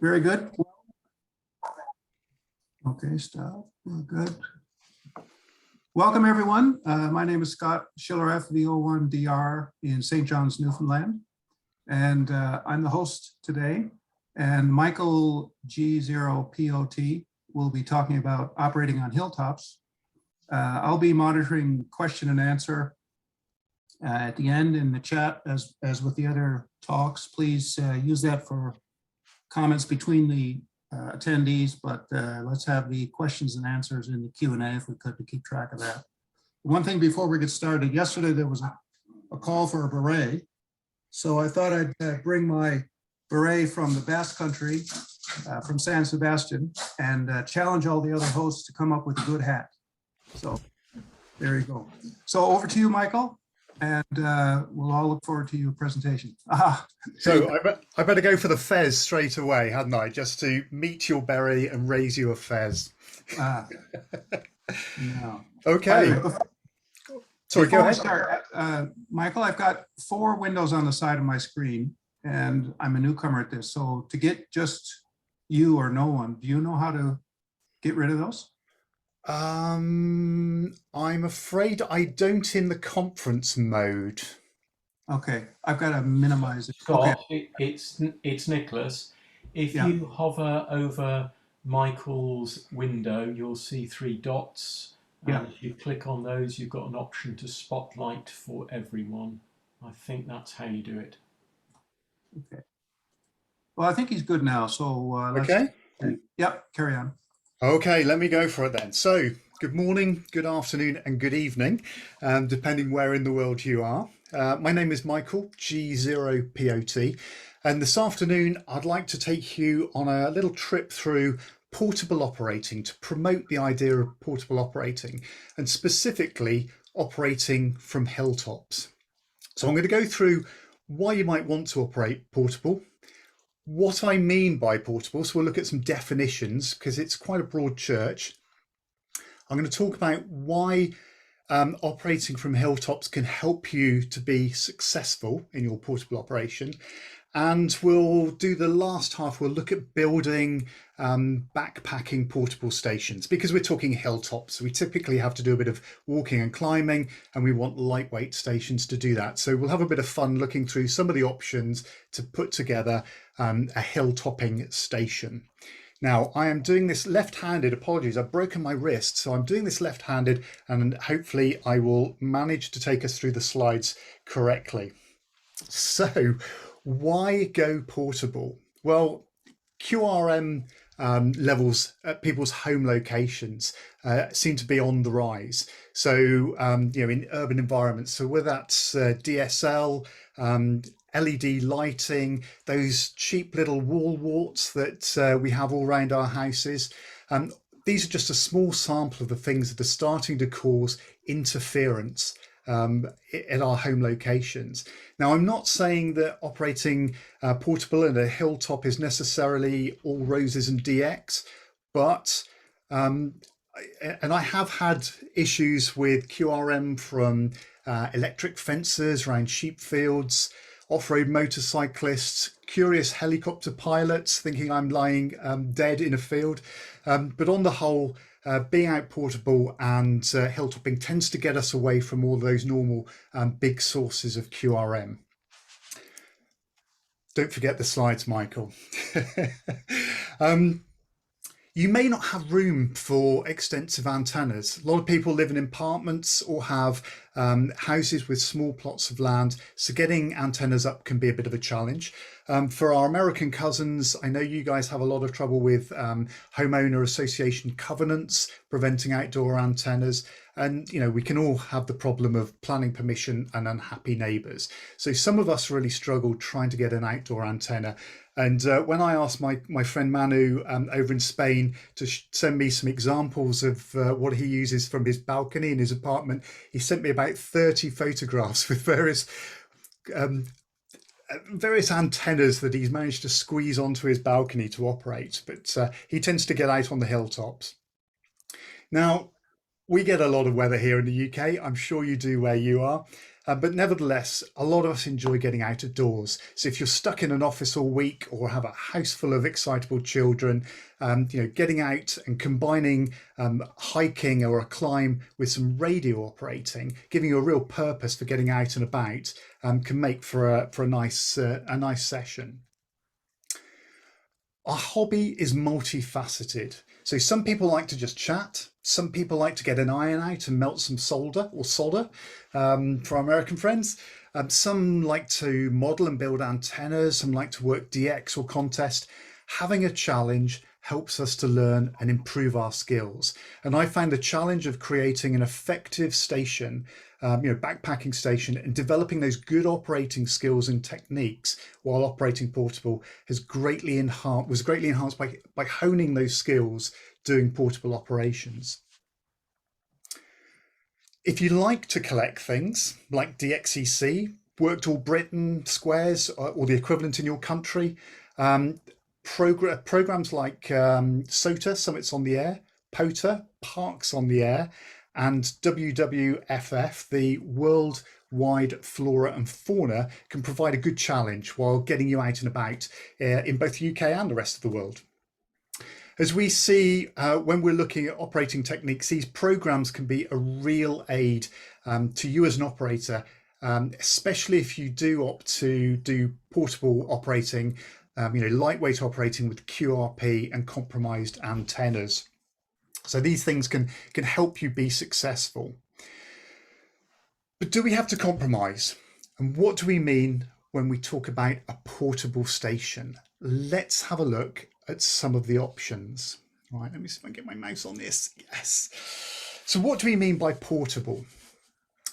Very good. Okay, stop. We're good. Welcome, everyone. My name is Scott Schiller, FV01DR in St. John's, Newfoundland. And I'm the host today. And Michael G0POT will be talking about operating on hilltops. I'll be monitoring question and answer at the end in the chat, as with the other talks. Please use that for comments between the attendees, but let's have the questions and answers in the Q&A if we could, to keep track of that. One thing before we get started, yesterday there was a call for a beret. So I thought I'd bring my beret from the Basque Country, from San Sebastian, and challenge all the other hosts to come up with a good hat. So there you go. So over to you, Michael, and we'll all look forward to your presentation. So I better go for the fez straight away, hadn't I? Just to meet your berry and raise you a fez. No. Okay. Anyway, Sorry, go ahead. Start, Michael, I've got 4 windows on the side of my screen, and I'm a newcomer at this. So to get just you or no one, do you know how to get rid of those? I'm afraid I don't in the conference mode. Okay, I've got to minimize it. Scott, okay. It's Nicholas. If you hover over Michael's window, you'll see 3 dots. And if you click on those, you've got an option to spotlight for everyone. I think that's how you do it. Okay. Well, I think he's good now. So Okay. Yep, carry on. Okay, let me go for it then. So good morning, good afternoon, and good evening, depending where in the world you are. My name is Michael, G0POT, and this afternoon I'd like to take you on a little trip through portable operating, to promote the idea of portable operating, and specifically operating from hilltops. So I'm going to go through why you might want to operate portable, what I mean by portable, so we'll look at some definitions because it's quite a broad church. I'm going to talk about why operating from hilltops can help you to be successful in your portable operation. And we'll do the last half, we'll look at building backpacking portable stations, because we're talking hilltops. We typically have to do a bit of walking and climbing, and we want lightweight stations to do that. So we'll have a bit of fun looking through some of the options to put together a hilltopping station. Now, I am doing this left-handed. Apologies, I've broken my wrist, so I'm doing this left-handed, and hopefully I will manage to take us through the slides correctly. So, why go portable? Well, QRM levels at people's home locations seem to be on the rise. So, in urban environments, so whether that's DSL, LED lighting, those cheap little wall warts that we have all around our houses, these are just a small sample of the things that are starting to cause interference at our home locations. Now, I'm not saying that operating portable in a hilltop is necessarily all roses and DX, but and I have had issues with QRM from electric fences around sheep fields, off-road motorcyclists, curious helicopter pilots thinking I'm lying dead in a field. But on the whole, being out portable and hilltopping tends to get us away from all those normal big sources of QRM. Don't forget the slides, Michael. You may not have room for extensive antennas. A lot of people live in apartments or have houses with small plots of land, so getting antennas up can be a bit of a challenge. For our American cousins, I know you guys have a lot of trouble with homeowner association covenants preventing outdoor antennas. And, we can all have the problem of planning permission and unhappy neighbours. So some of us really struggled trying to get an outdoor antenna. And when I asked my friend Manu over in Spain to send me some examples of what he uses from his balcony in his apartment, he sent me about 30 photographs with various antennas that he's managed to squeeze onto his balcony to operate. But he tends to get out on the hilltops. Now, we get a lot of weather here in the UK. I'm sure you do where you are. But nevertheless, a lot of us enjoy getting out of doors. So if you're stuck in an office all week or have a house full of excitable children, getting out and combining hiking or a climb with some radio operating, giving you a real purpose for getting out and about, can make for a nice session. Our hobby is multifaceted. So some people like to just chat. Some people like to get an iron out and melt some solder for our American friends. Some like to model and build antennas. Some like to work DX or contest. Having a challenge helps us to learn and improve our skills. And I found the challenge of creating an effective station, backpacking station, and developing those good operating skills and techniques while operating portable was greatly enhanced by honing those skills doing portable operations. If you like to collect things like DXEC, Worked All Britain, Squares, or the equivalent in your country, programs like SOTA, Summits on the Air, POTA, Parks on the Air, and WWFF, the Worldwide Flora and Fauna, can provide a good challenge while getting you out and about in both the UK and the rest of the world. As we see when we're looking at operating techniques, these programs can be a real aid to you as an operator, especially if you do opt to do portable operating, lightweight operating with QRP and compromised antennas. So these things can help you be successful. But do we have to compromise? And what do we mean when we talk about a portable station? Let's have a look at some of the options. All right, let me see if I can get my mouse on this. Yes. So what do we mean by portable?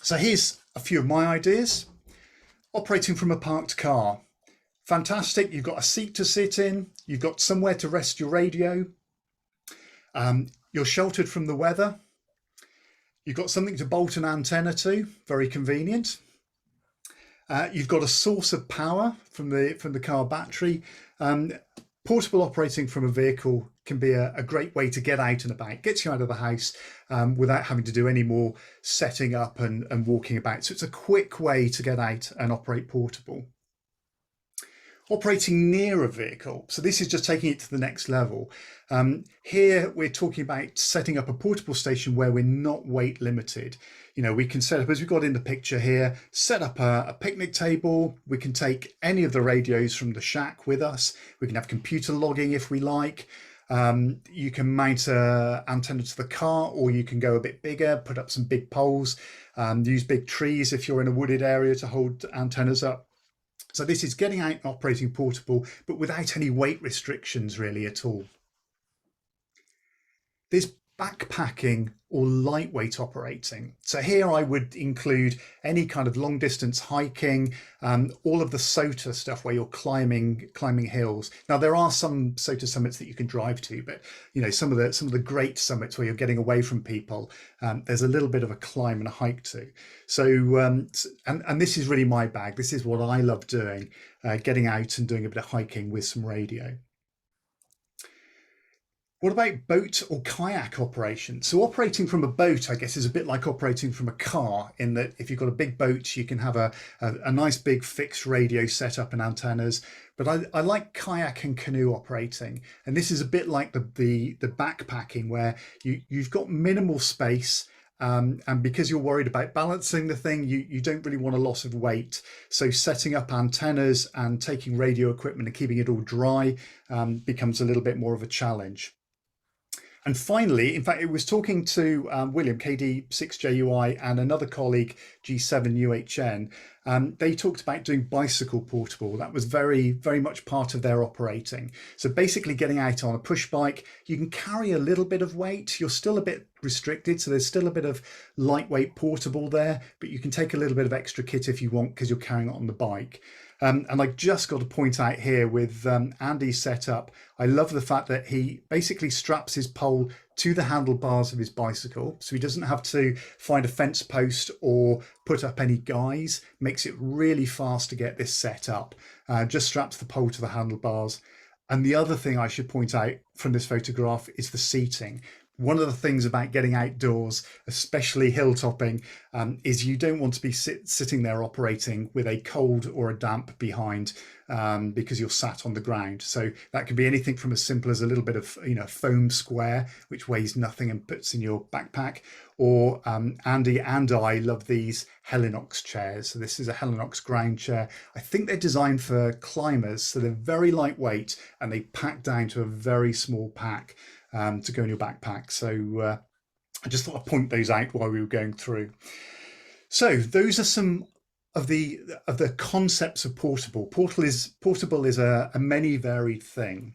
So here's a few of my ideas. Operating from a parked car. Fantastic. You've got a seat to sit in. You've got somewhere to rest your radio. You're sheltered from the weather. You've got something to bolt an antenna to, very convenient. You've got a source of power from the car battery. Portable operating from a vehicle can be a great way to get out and about, gets you out of the house without having to do any more setting up and walking about. So it's a quick way to get out and operate portable. Operating near a vehicle. So this is just taking it to the next level. Here we're talking about setting up a portable station where we're not weight limited. We can set up, as we've got in the picture here, set up a picnic table. We can take any of the radios from the shack with us. We can have computer logging if we like. You can mount an antenna to the car, or you can go a bit bigger, put up some big poles, use big trees if you're in a wooded area to hold antennas up. So this is getting out and operating portable, but without any weight restrictions really at all. There's backpacking or lightweight operating. So here I would include any kind of long distance hiking, all of the SOTA stuff where you're climbing hills. Now there are some SOTA summits that you can drive to, but some of the great summits where you're getting away from people, there's a little bit of a climb and a hike to. So and this is really my bag. This is what I love doing, getting out and doing a bit of hiking with some radio. What about boat or kayak operation? So operating from a boat, I guess, is a bit like operating from a car, in that if you've got a big boat, you can have a nice big fixed radio set up and antennas. But I like kayak and canoe operating. And this is a bit like the backpacking, where you've got minimal space. And because you're worried about balancing the thing, you don't really want a loss of weight. So setting up antennas and taking radio equipment and keeping it all dry becomes a little bit more of a challenge. And finally, in fact, it was talking to William, KD6JUI, and another colleague, G7UHN. They talked about doing bicycle portable. That was very, very much part of their operating. So basically getting out on a push bike, you can carry a little bit of weight. You're still a bit restricted. So there's still a bit of lightweight portable there, but you can take a little bit of extra kit if you want, because you're carrying it on the bike. And I just got to point out here with Andy's setup, I love the fact that he basically straps his pole to the handlebars of his bicycle. So he doesn't have to find a fence post or put up any guys. Makes it really fast to get this set up. Just straps the pole to the handlebars. And the other thing I should point out from this photograph is the seating. One of the things about getting outdoors, especially hilltopping, is you don't want to be sitting there operating with a cold or a damp behind, because you're sat on the ground. So that could be anything from as simple as a little bit of foam square, which weighs nothing and puts in your backpack. Or Andy and I love these Helinox chairs. So this is a Helinox ground chair. I think they're designed for climbers, so they're very lightweight and they pack down to a very small pack to go in your backpack. So I just thought I'd point those out while we were going through. So those are some of the concepts of portable. Portable is a many varied thing,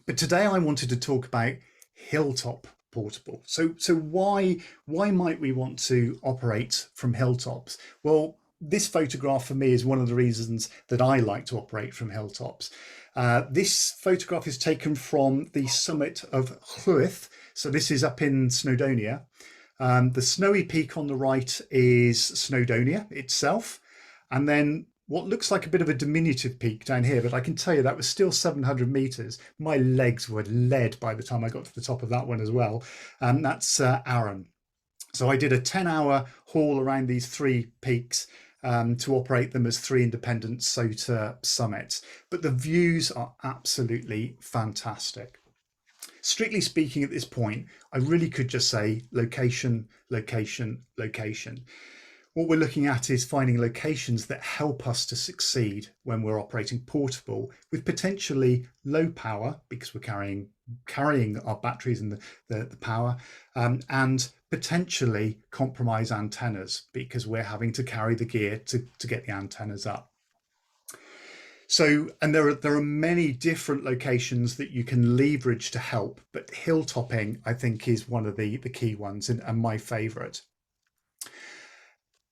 but today I wanted to talk about hilltop portable. So why might we want to operate from hilltops? Well, this photograph for me is one of the reasons that I like to operate from hilltops. This photograph is taken from the summit of Llywydd. So this is up in Snowdonia. The snowy peak on the right is Snowdonia itself. And then what looks like a bit of a diminutive peak down here, but I can tell you that was still 700 meters. My legs were lead by the time I got to the top of that one as well. And that's Arran. So I did a 10-hour haul around these three peaks to operate them as three independent SOTA summits. But the views are absolutely fantastic. Strictly speaking, at this point, I really could just say location, location, location. What we're looking at is finding locations that help us to succeed when we're operating portable with potentially low power, because we're carrying our batteries and the power, and potentially compromise antennas because we're having to carry the gear to get the antennas up. So, and there are many different locations that you can leverage to help, but hilltopping, I think, is one of the key ones and my favorite.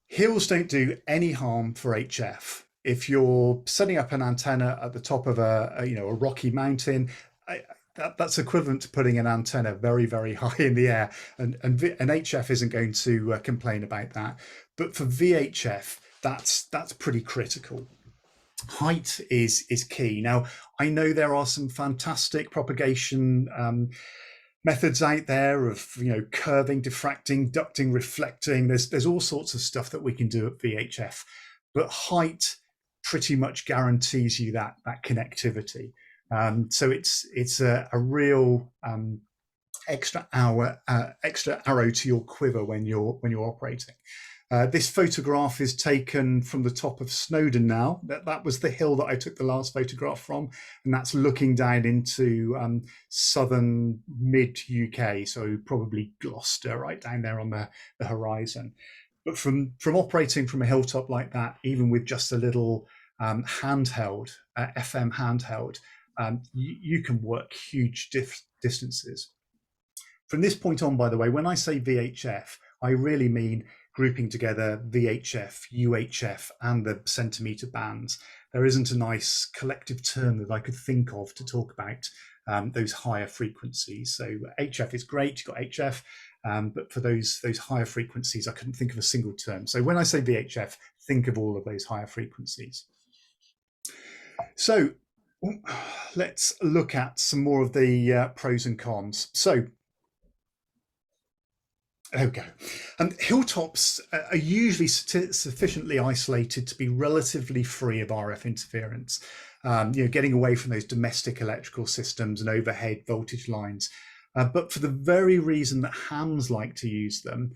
Hills don't do any harm for HF. If you're setting up an antenna at the top of a rocky mountain, that's equivalent to putting an antenna very, very high in the air, and HF isn't going to complain about that. But for VHF, that's pretty critical. Height is key. Now, I know there are some fantastic propagation methods out there of curving, diffracting, ducting, reflecting. There's all sorts of stuff that we can do at VHF, but height pretty much guarantees you that connectivity. So it's a real extra arrow to your quiver when you're operating. This photograph is taken from the top of Snowdon now. That was the hill that I took the last photograph from, and that's looking down into southern mid-UK, so probably Gloucester, right down there on the horizon. But from operating from a hilltop like that, even with just a little handheld, FM handheld, you can work huge distances. From this point on, by the way, when I say VHF, I really mean grouping together VHF, UHF, and the centimeter bands. There isn't a nice collective term that I could think of to talk about those higher frequencies. So HF is great, you've got HF, but for those higher frequencies, I couldn't think of a single term. So when I say VHF, think of all of those higher frequencies. So let's look at some more of the pros and cons. So there we go. Hilltops are usually sufficiently isolated to be relatively free of RF interference, getting away from those domestic electrical systems and overhead voltage lines. But for the very reason that hams like to use them,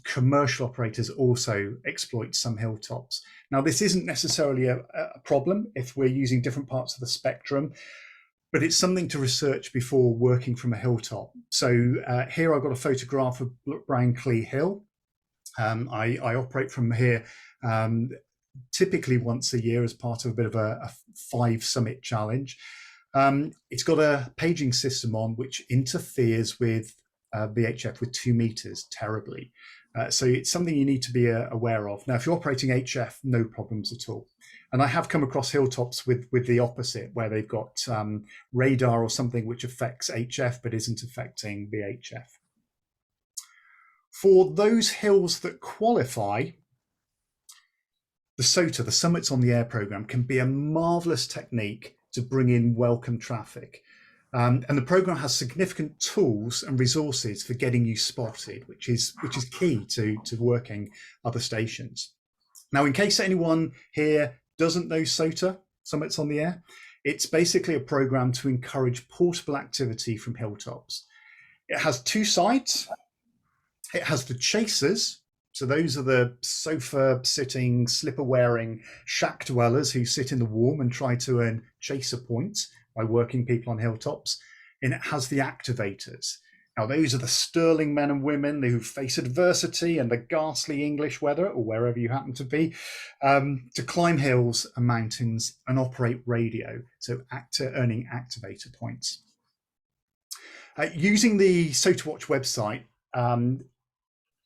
commercial operators also exploit some hilltops. Now, this isn't necessarily a problem if we're using different parts of the spectrum, but it's something to research before working from a hilltop. So here I've got a photograph of Brownclea Hill. I operate from here typically once a year as part of a bit of a 5 summit challenge. It's got a paging system on which interferes with VHF with 2 meters terribly. So it's something you need to be aware of. Now, if you're operating HF, no problems at all. And I have come across hilltops with the opposite, where they've got radar or something which affects HF but isn't affecting VHF. For those hills that qualify, the SOTA, the Summits on the Air program, can be a marvelous technique to bring in welcome traffic. And the program has significant tools and resources for getting you spotted, which is key to working other stations. Now, in case anyone here doesn't know SOTA, Summits on the Air, it's basically a program to encourage portable activity from hilltops. It has two sides. It has the chasers. So those are the sofa sitting, slipper wearing shack dwellers who sit in the warm and try to earn chaser points by working people on hilltops. And it has the activators. Now, those are the sterling men and women who face adversity and the ghastly English weather, or wherever you happen to be, to climb hills and mountains and operate radio, so earning activator points. Using the SOTA Watch website,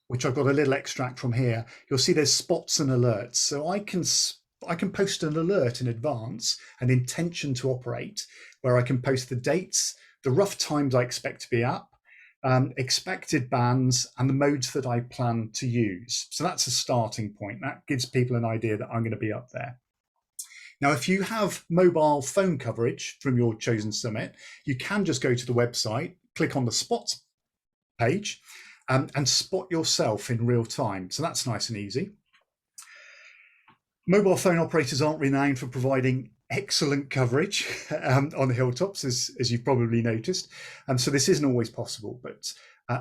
which I've got a little extract from here, you'll see there's spots and alerts. So I can post an alert in advance, an intention to operate, where I can post the dates, the rough times I expect to be up, expected bands, and the modes that I plan to use. So that's a starting point. That gives people an idea that I'm going to be up there. Now, if you have mobile phone coverage from your chosen summit, you can just go to the website, click on the spots page, and spot yourself in real time. So that's nice and easy. Mobile phone operators aren't renowned for providing excellent coverage on the hilltops, as you've probably noticed. So this isn't always possible, but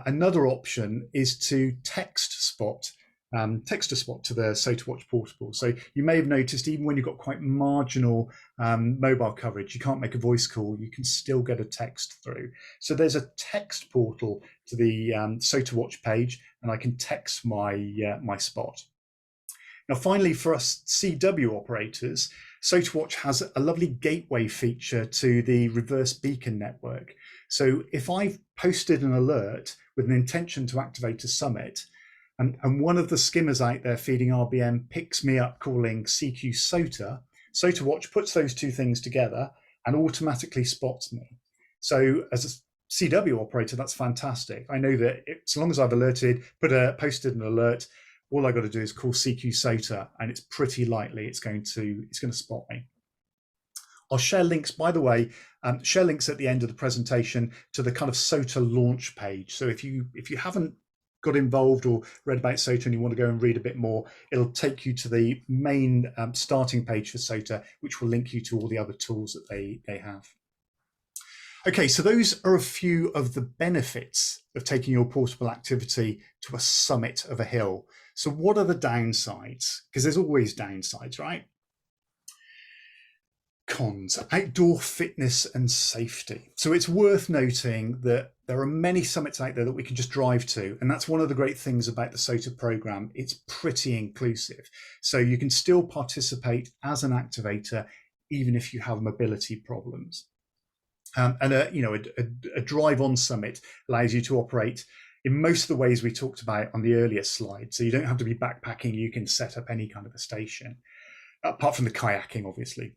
another option is to text a spot to the SOTA Watch Portable. So you may have noticed, even when you've got quite marginal mobile coverage, you can't make a voice call, you can still get a text through. So there's a text portal to the SOTA Watch page, and I can text my spot. Now, finally, for us CW operators, SOTA Watch has a lovely gateway feature to the reverse beacon network. So if I've posted an alert with an intention to activate a summit, and one of the skimmers out there feeding RBM picks me up calling CQ SOTA, SOTA Watch puts those two things together and automatically spots me. So as a CW operator, that's fantastic. I know that as long as I've posted an alert, all I got to do is call CQ SOTA, and it's pretty likely it's going to spot me. I'll share links, by the way, share links at the end of the presentation to the kind of SOTA launch page. So if you haven't got involved or read about SOTA and you want to go and read a bit more, it'll take you to the main starting page for SOTA, which will link you to all the other tools that they have. Okay, so those are a few of the benefits of taking your portable activity to a summit of a hill. So what are the downsides? Because there's always downsides, right? Cons: outdoor fitness and safety. So it's worth noting that there are many summits out there that we can just drive to. And that's one of the great things about the SOTA program. It's pretty inclusive. So you can still participate as an activator, even if you have mobility problems. And a drive-on summit allows you to operate in most of the ways we talked about on the earlier slide. So you don't have to be backpacking. You can set up any kind of a station, apart from the kayaking, obviously.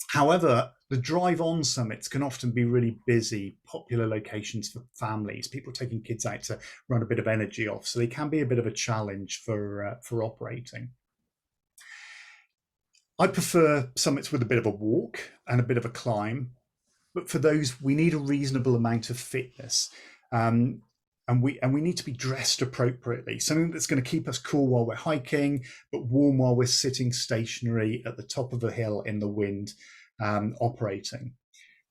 However, the drive-on summits can often be really busy, popular locations for families, people taking kids out to run a bit of energy off. So they can be a bit of a challenge for operating. I prefer summits with a bit of a walk and a bit of a climb. But for those, we need a reasonable amount of fitness, and we need to be dressed appropriately. Something that's going to keep us cool while we're hiking, but warm while we're sitting stationary at the top of a hill in the wind, operating.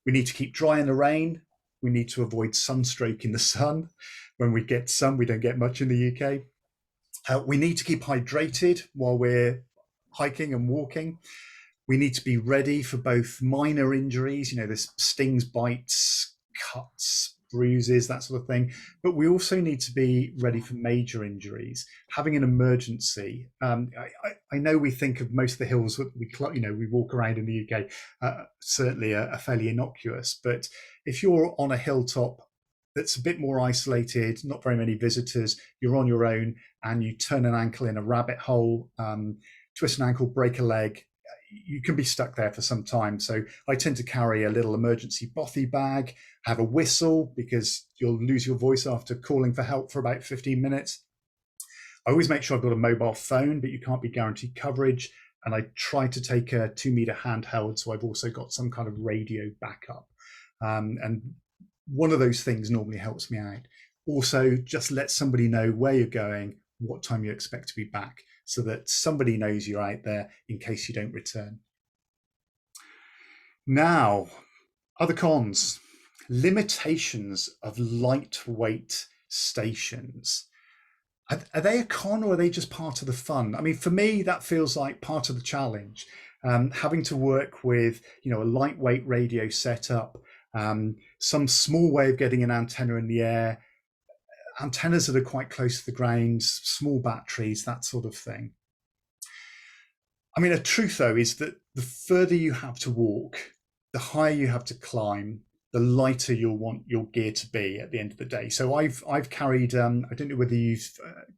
We need to keep dry in the rain. We need to avoid sunstroke in the sun. When we get sun, we don't get much in the UK. We need to keep hydrated while we're hiking and walking. We need to be ready for both minor injuries, there's stings, bites, cuts, bruises, that sort of thing. But we also need to be ready for major injuries, having an emergency. I know we think of most of the hills that we walk around in the UK, certainly are fairly innocuous. But if you're on a hilltop that's a bit more isolated, not very many visitors, you're on your own, and you turn an ankle in a rabbit hole, twist an ankle, break a leg, you can be stuck there for some time. So I tend to carry a little emergency bothy bag, have a whistle, because you'll lose your voice after calling for help for about 15 minutes. I always make sure I've got a mobile phone, but you can't be guaranteed coverage. And I try to take a 2-meter handheld, so I've also got some kind of radio backup. And one of those things normally helps me out. Also, just let somebody know where you're going, what time you expect to be back, so that somebody knows you're out there in case you don't return. Now, other cons, limitations of lightweight stations. Are they a con, or are they just part of the fun? I mean, for me, that feels like part of the challenge. Having to work with, a lightweight radio setup, some small way of getting an antenna in the air, antennas that are quite close to the ground, small batteries, that sort of thing. I mean, a truth though is that the further you have to walk, the higher you have to climb, the lighter you'll want your gear to be at the end of the day. So I've carried, I don't know whether you've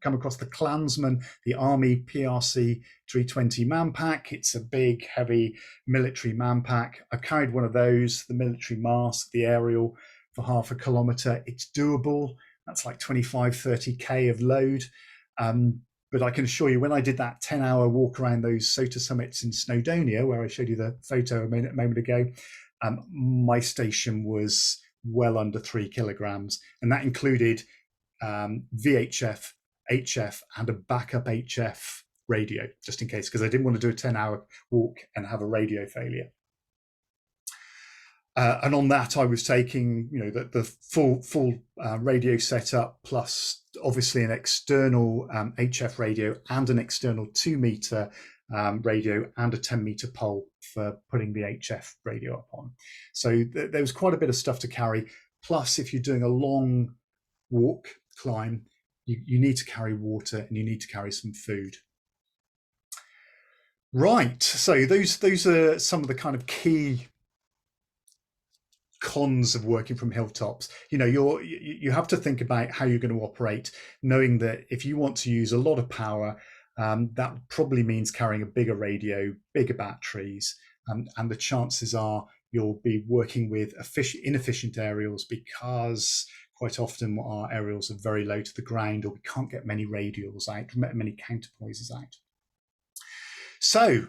come across the Klansman, the Army PRC 320 man pack. It's a big, heavy military man pack. I've carried one of those, the military mask, the aerial for half a kilometre. It's doable. That's like 25, 30K of load. But I can assure you, when I did that 10-hour walk around those SOTA summits in Snowdonia, where I showed you the photo a moment ago, my station was well under 3 kilograms. And that included VHF, HF, and a backup HF radio, just in case, because I didn't want to do a 10-hour walk and have a radio failure. And on that, I was taking, the full radio setup, plus obviously an external HF radio and an external 2-meter radio and a 10-meter pole for putting the HF radio up on. So there was quite a bit of stuff to carry. Plus, if you're doing a long walk, climb, you need to carry water and you need to carry some food. Right. So those are some of the kind of key cons of working from hilltops. You have to think about how you're going to operate, knowing that if you want to use a lot of power, that probably means carrying a bigger radio, bigger batteries, and the chances are you'll be working with inefficient aerials, because quite often our aerials are very low to the ground, or we can't get many radials out, many counterpoises out. So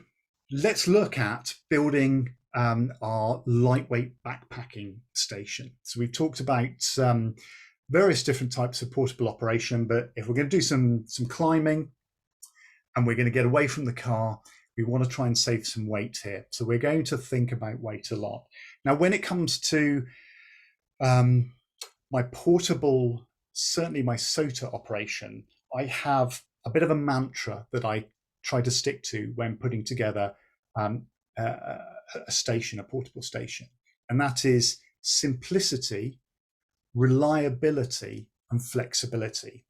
let's look at building our lightweight backpacking station. So we've talked about various different types of portable operation, but if we're going to do some climbing and we're going to get away from the car, we want to try and save some weight here. So we're going to think about weight a lot. Now, when it comes to my portable, certainly my SOTA operation, I have a bit of a mantra that I try to stick to when putting together a station, a portable station, and that is simplicity, reliability, and flexibility.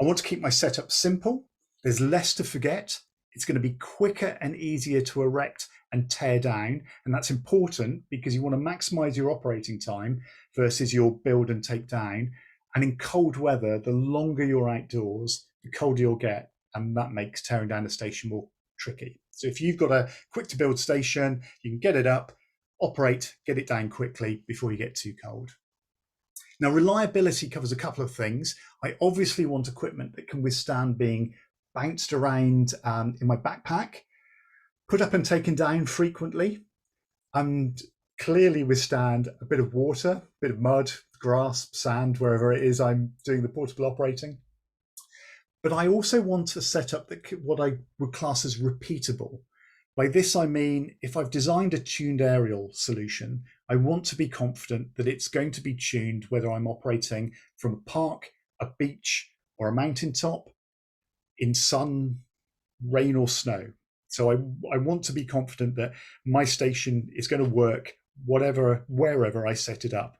I want to keep my setup simple. There's less to forget. It's going to be quicker and easier to erect and tear down, and that's important because you want to maximize your operating time versus your build and take down. And in cold weather, the longer you're outdoors, the colder you'll get, and that makes tearing down a station more tricky. So if you've got a quick to build station, you can get it up, operate, get it down quickly before you get too cold. Now, reliability covers a couple of things. I obviously want equipment that can withstand being bounced around in my backpack, put up and taken down frequently, and clearly withstand a bit of water, a bit of mud, grass, sand, wherever it is I'm doing the portable operating. But I also want a setup that what I would class as repeatable. By this, I mean, if I've designed a tuned aerial solution, I want to be confident that it's going to be tuned whether I'm operating from a park, a beach, or a mountaintop, in sun, rain, or snow. So I want to be confident that my station is going to work wherever I set it up.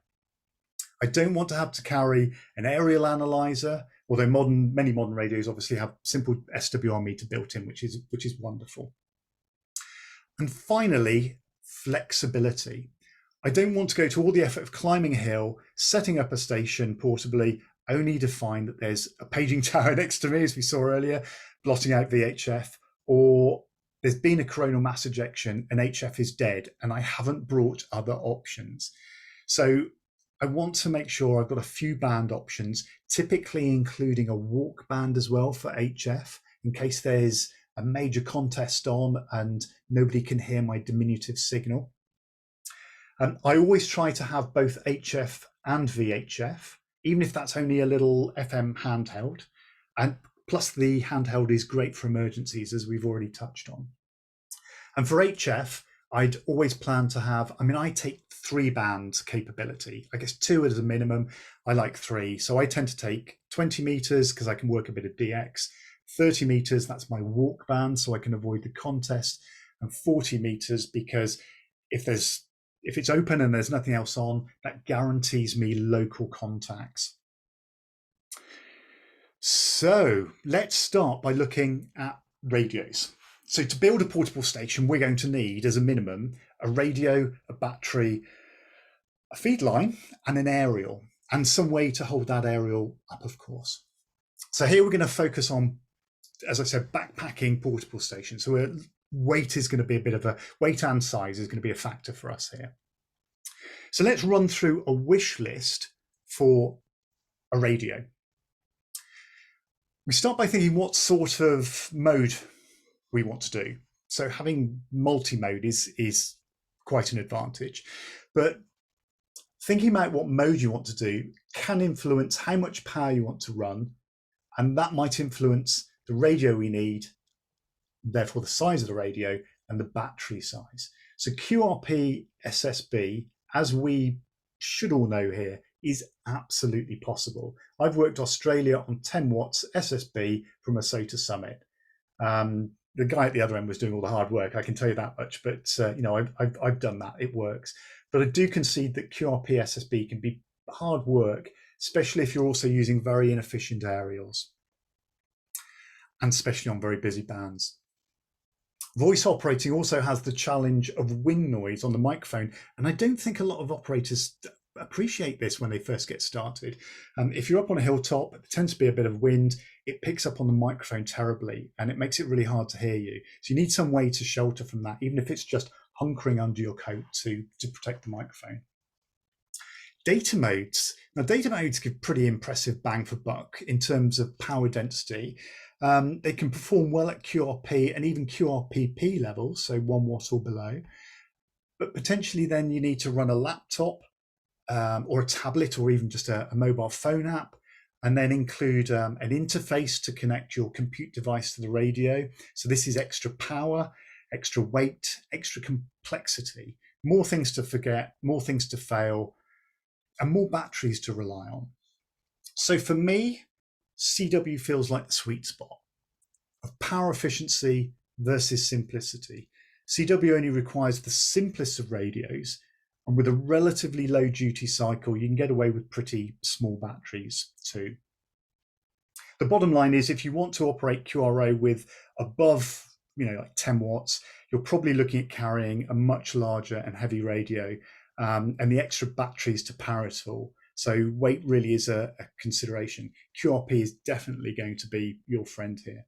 I don't want to have to carry an aerial analyzer, although many modern radios obviously have simple SWR meter built in, which is wonderful. And finally, flexibility. I don't want to go to all the effort of climbing a hill, setting up a station portably, only to find that there's a paging tower next to me, as we saw earlier, blotting out VHF, or there's been a coronal mass ejection and HF is dead, and I haven't brought other options. So I want to make sure I've got a few band options, typically including a walk band as well for HF, in case there's a major contest on and nobody can hear my diminutive signal. I always try to have both HF and VHF, even if that's only a little FM handheld. And plus the handheld is great for emergencies, as we've already touched on. And for HF, I'd always plan to have, I take 3 band capability. I guess 2 as a minimum. I like 3. So I tend to take 20 meters because I can work a bit of DX, 30 meters, that's my walk band, so I can avoid the contest, and 40 meters because if it's open and there's nothing else on, that guarantees me local contacts. So let's start by looking at radios. So to build a portable station, we're going to need, as a minimum, a radio, a battery, a feed line, and an aerial, and some way to hold that aerial up, of course. So here we're going to focus on, as I said, backpacking portable stations. So weight is going to be a bit of a, weight and size is going to be a factor for us here. So let's run through a wish list for a radio. We start by thinking what sort of mode we want to do. So having multi-mode is quite an advantage, but thinking about what mode you want to do can influence how much power you want to run, and that might influence the radio we need, therefore the size of the radio and the battery size. So QRP SSB, as we should all know here, is absolutely possible. I've worked Australia on 10 watts SSB from a SOTA Summit. The guy at the other end was doing all the hard work, I can tell you that much, but I've done that, it works. But I do concede that QRP SSB can be hard work, especially if you're also using very inefficient aerials, and especially on very busy bands. Voice operating also has the challenge of wing noise on the microphone, and I don't think a lot of operators appreciate this when they first get started. If you're up on a hilltop, there tends to be a bit of wind, it picks up on the microphone terribly, and it makes it really hard to hear you. So you need some way to shelter from that, even if it's just hunkering under your coat to protect the microphone. Data modes. Now, data modes give pretty impressive bang for buck in terms of power density. They can perform well at QRP and even QRPP levels, so 1 watt or below. But potentially then you need to run a laptop or a tablet or even just a mobile phone app, and then include an interface to connect your compute device to the radio. So this is extra power, extra weight, extra complexity, more things to forget, more things to fail, and more batteries to rely on. So for me, CW feels like the sweet spot of power efficiency versus simplicity. CW only requires the simplest of radios, and with a relatively low duty cycle, you can get away with pretty small batteries too. The bottom line is, if you want to operate QRO with above, like 10 watts, you're probably looking at carrying a much larger and heavy radio, and the extra batteries to power it all. So weight really is a consideration. QRP is definitely going to be your friend here.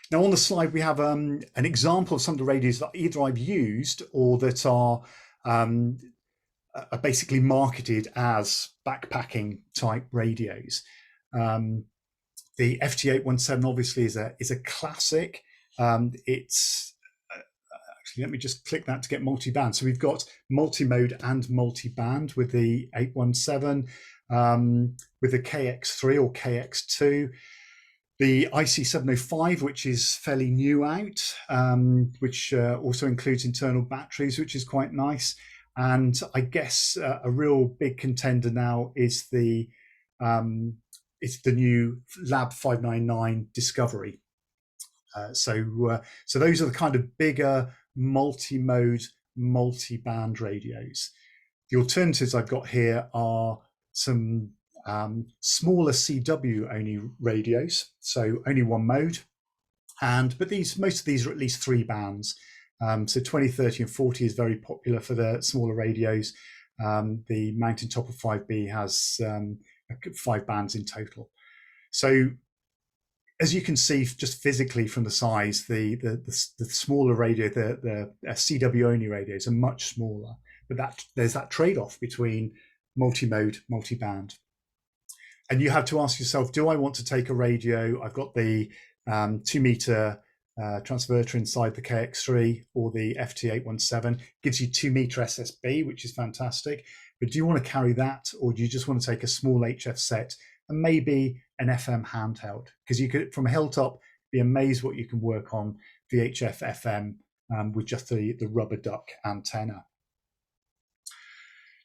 Now on the slide, we have an example of some of the radios that either I've used or that are basically marketed as backpacking type radios. The FT817 obviously is a classic. It's actually, let me just click that to get multi-band. So we've got multi-mode and multi-band with the 817, with the KX3 or KX2. The IC705, which is fairly new out, which also includes internal batteries, which is quite nice. And I guess a real big contender now is the new Lab 599 Discovery. So those are the kind of bigger multi-mode, multi-band radios. The alternatives I've got here are some smaller CW only radios, so only 1 mode, but most of these are at least 3 bands. So 20, 30 and 40 is very popular for the smaller radios. The Mountaintop of 5B has 5 bands in total. So as you can see, just physically from the size, the smaller radio, the CW only radios are much smaller, but there's that trade-off between multi-mode, multi-band. And you have to ask yourself, do I want to take a radio? I've got the 2 meter transverter inside the KX3 or the FT817. Gives you 2-meter SSB, which is fantastic. But do you want to carry that, or do you just want to take a small HF set and maybe an FM handheld? Because you could, from a Hilltop, be amazed what you can work on VHF FM with just the rubber duck antenna.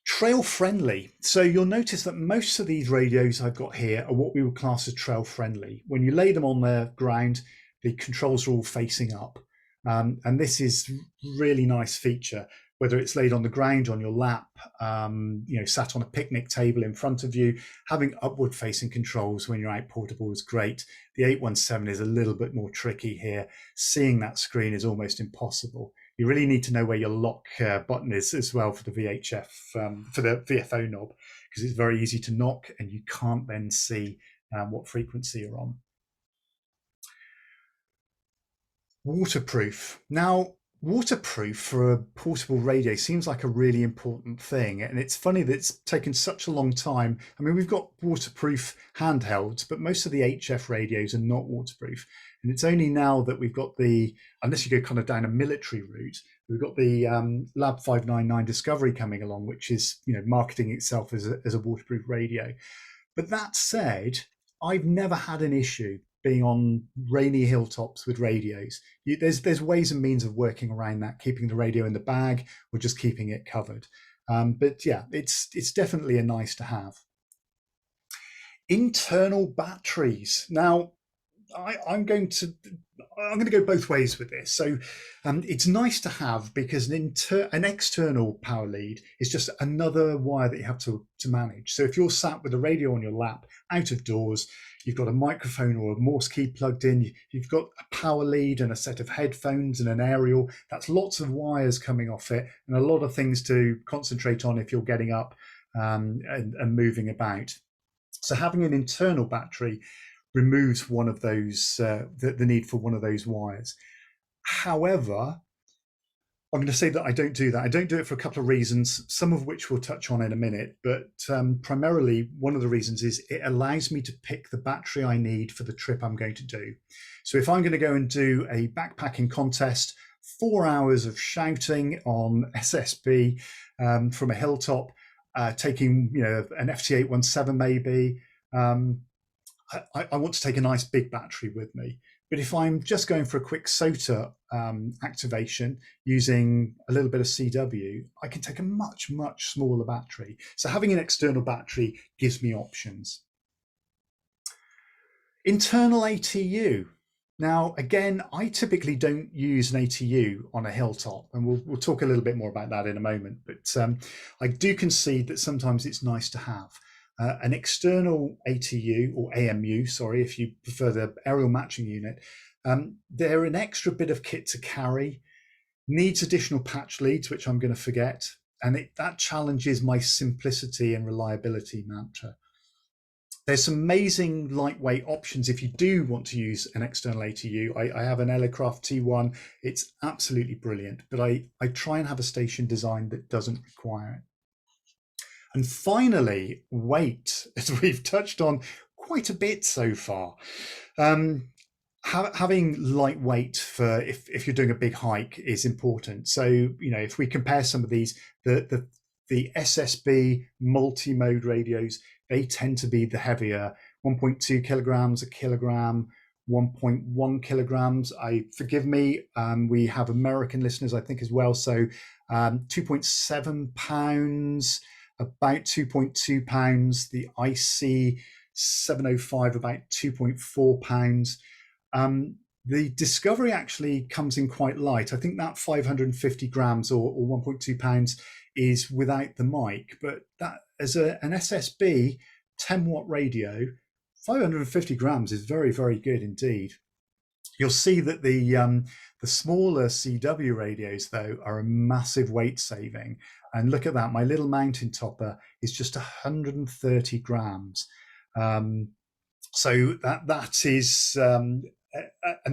Trail friendly. So you'll notice that most of these radios I've got here are what we would class as trail friendly. When you lay them on the ground, the controls are all facing up. And this is really nice feature, whether it's laid on the ground, on your lap, sat on a picnic table in front of you. Having upward facing controls when you're out portable is great. The 817 is a little bit more tricky here. Seeing that screen is almost impossible. You really need to know where your lock button is as well for the VHF, for the VFO knob, because it's very easy to knock and you can't then see what frequency you're on. Waterproof. Now, waterproof for a portable radio seems like a really important thing, and it's funny that it's taken such a long time. I mean, we've got waterproof handhelds, but most of the HF radios are not waterproof, and it's only now that we've got the, unless you go kind of down a military route, we've got the Lab 599 Discovery coming along, which is, marketing itself as a waterproof radio. But that said, I've never had an issue being on rainy hilltops with radios. There's ways and means of working around that, keeping the radio in the bag or just keeping it covered. But yeah, it's definitely a nice to have. Internal batteries. Now, I'm going to go both ways with this. So it's nice to have because an external power lead is just another wire that you have to manage. So if you're sat with a radio on your lap out of doors, you've got a microphone or a Morse key plugged in, you've got a power lead and a set of headphones and an aerial. That's lots of wires coming off it and a lot of things to concentrate on if you're getting up and moving about. So having an internal battery removes one of those, the need for one of those wires. However, I'm going to say that I don't do that. I don't do it for a couple of reasons, some of which we'll touch on in a minute. But primarily, one of the reasons is it allows me to pick the battery I need for the trip I'm going to do. So if I'm going to go and do a backpacking contest, 4 hours of shouting on SSB from a hilltop, taking an FT817 maybe, I want to take a nice big battery with me. But if I'm just going for a quick SOTA activation using a little bit of CW, I can take a much, much smaller battery. So having an external battery gives me options. Internal ATU. Now, again, I typically don't use an ATU on a hilltop, and we'll talk a little bit more about that in a moment. But I do concede that sometimes it's nice to have. An external ATU or AMU, sorry, if you prefer the aerial matching unit, they're an extra bit of kit to carry, needs additional patch leads, which I'm going to forget, and that challenges my simplicity and reliability mantra. There's some amazing lightweight options if you do want to use an external ATU. I have an Ellicraft T1, it's absolutely brilliant, but I try and have a station design that doesn't require it. And finally, weight, as we've touched on quite a bit so far. Having lightweight for if you're doing a big hike is important. So, if we compare some of these, the SSB multi-mode radios, they tend to be the heavier, 1.2 kilograms, a kilogram, 1.1 kilograms. Forgive me, we have American listeners, I think, as well. So 2.7 pounds, about 2.2 pounds, the IC 705 about 2.4 pounds. The Discovery actually comes in quite light. I think that 550 grams or 1.2 pounds is without the mic, but that as an SSB 10-watt radio, 550 grams is very, very good indeed. You'll see that the smaller CW radios, though, are a massive weight saving. And look at that, my little mountain topper is just 130 grams. So that is, and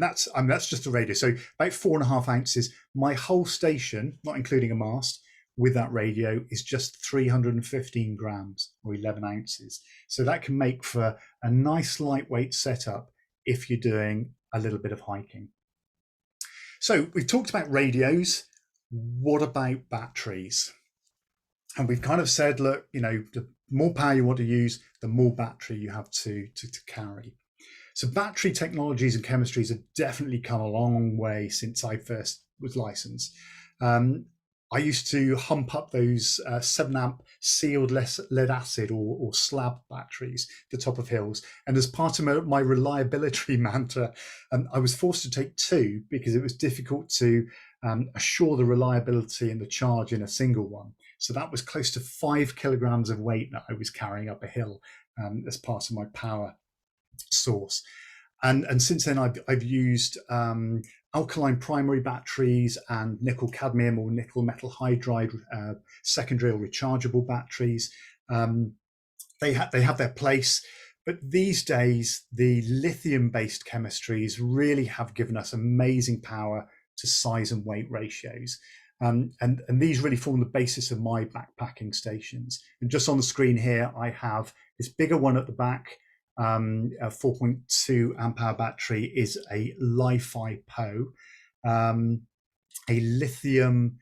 that's just a radio. So about 4.5 ounces. My whole station, not including a mast, with that radio is just 315 grams or 11 ounces. So that can make for a nice lightweight setup if you're doing a little bit of hiking. So we've talked about radios. What about batteries? And we've kind of said, look, the more power you want to use, the more battery you have to carry. So battery technologies and chemistries have definitely come a long way since I first was licensed. I used to hump up those 7-amp sealed lead acid or slab batteries to the top of hills. And as part of my reliability mantra, I was forced to take 2 because it was difficult to assure the reliability and the charge in a single one. So that was close to 5 kilograms of weight that I was carrying up a hill as part of my power source. And since then I've used alkaline primary batteries and nickel cadmium or nickel metal hydride secondary or rechargeable batteries. They have their place, but these days the lithium based chemistries really have given us amazing power to size and weight ratios. And these really form the basis of my backpacking stations. And just on the screen here, I have this bigger one at the back. A 4.2 amp hour battery is a LiFi-PO, a lithium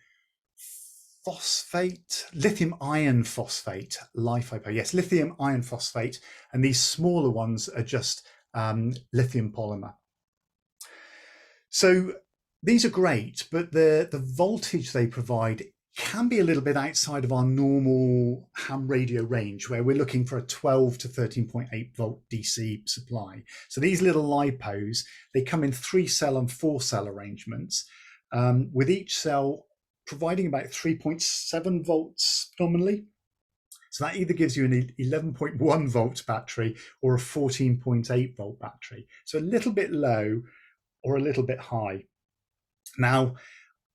iron phosphate LiFi-PO. Yes, lithium iron phosphate, and these smaller ones are just lithium polymer. So these are great, but the voltage they provide can be a little bit outside of our normal ham radio range, where we're looking for a 12 to 13.8 volt DC supply. So these little LiPos, they come in 3-cell and 4-cell arrangements, with each cell providing about 3.7 volts nominally. So that either gives you an 11.1 volt battery or a 14.8 volt battery. So a little bit low or a little bit high. Now,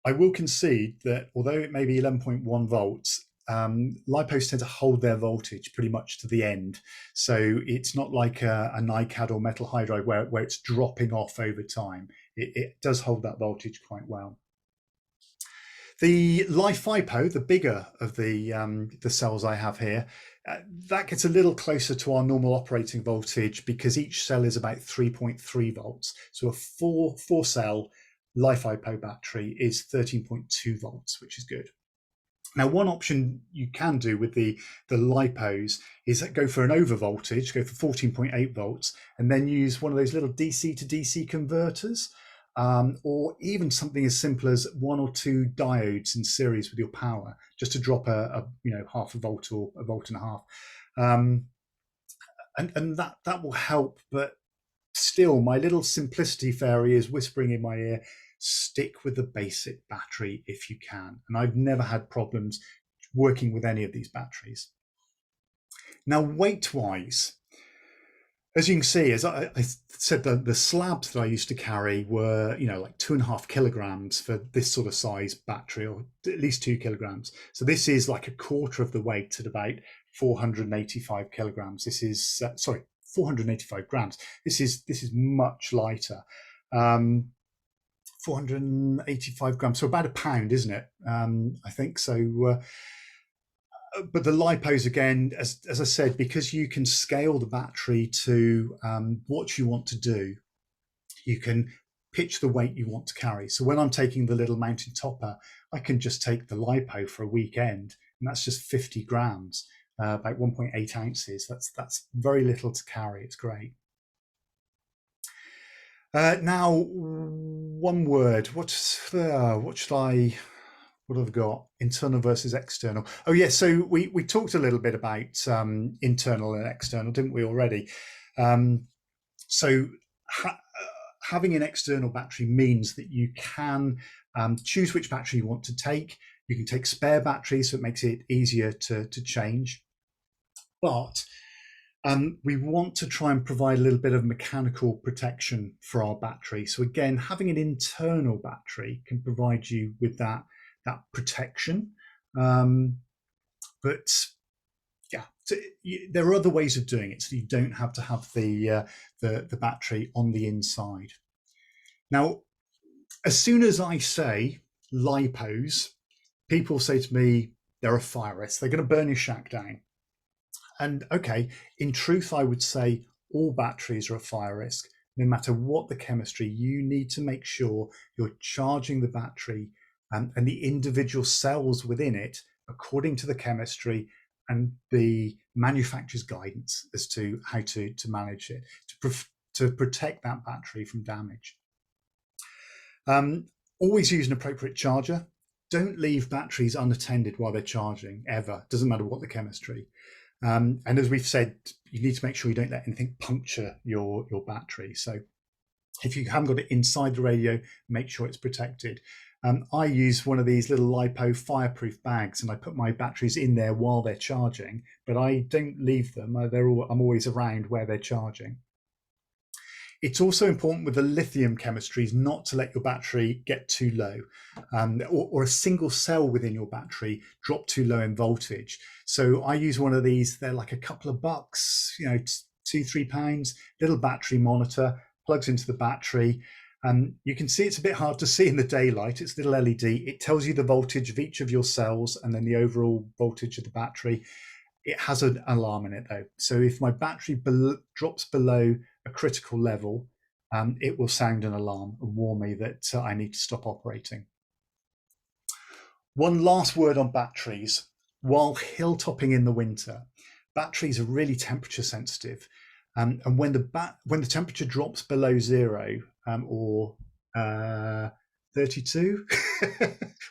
I will concede that although it may be 11.1 volts, LiPos tend to hold their voltage pretty much to the end. So it's not like a NiCad or metal hydride where it's dropping off over time. It does hold that voltage quite well. The LiFi-PO, the bigger of the cells I have here, that gets a little closer to our normal operating voltage because each cell is about 3.3 volts. So a four cell LiFi-PO battery is 13.2 volts, which is good. Now, one option you can do with the LiPos is go for an over voltage, go for 14.8 volts, and then use one of those little DC to DC converters, or even something as simple as 1 or 2 diodes in series with your power, just to drop a half a volt or a volt and a half, and that will help. But still, my little simplicity fairy is whispering in my ear, stick with the basic battery if you can. And I've never had problems working with any of these batteries. Now, weight-wise, as you can see, as I said, the slabs that I used to carry were, like 2.5 kilograms for this sort of size battery, or at least 2 kilograms. So this is like a quarter of the weight at about 485 kilograms. This is, 485 grams. This is much lighter. 485 grams, so about a pound, isn't it? I think so. But the LiPos, again, as I said, because you can scale the battery to what you want to do, you can pitch the weight you want to carry. So when I'm taking the little mountain topper, I can just take the LiPo for a weekend, and that's just 50 grams. About 1.8 ounces. That's very little to carry. It's great. Now, one word. What have I got? Internal versus external. Oh yeah. So we talked a little bit about internal and external, didn't we already? So having an external battery means that you can choose which battery you want to take. You can take spare batteries, so it makes it easier to change. But we want to try and provide a little bit of mechanical protection for our battery. So again, having an internal battery can provide you with that protection. But yeah, so there are other ways of doing it, so you don't have to have the battery on the inside. Now, as soon as I say LiPos, people say to me, they're a fire risk. They're going to burn your shack down. And okay, in truth, I would say all batteries are a fire risk, no matter what the chemistry, you need to make sure you're charging the battery and the individual cells within it according to the chemistry and the manufacturer's guidance as to how to manage it, to protect that battery from damage. Always use an appropriate charger. Don't leave batteries unattended while they're charging, ever. Doesn't matter what the chemistry. And as we've said, you need to make sure you don't let anything puncture your battery. So if you haven't got it inside the radio, make sure it's protected. I use one of these little LiPo fireproof bags, and I put my batteries in there while they're charging, but I don't leave them. I'm always around where they're charging. It's also important with the lithium chemistries not to let your battery get too low, or a single cell within your battery drop too low in voltage. So I use one of these. They're like a couple of bucks, you know, £2-3, little battery monitor, plugs into the battery. You can see it's a bit hard to see in the daylight. It's a little LED. It tells you the voltage of each of your cells and then the overall voltage of the battery. It has an alarm in it though. So if my battery drops below a critical level, it will sound an alarm and warn me that I need to stop operating. One last word on batteries. While hilltopping in the winter, batteries are really temperature sensitive. And when the temperature drops below 0 or 32,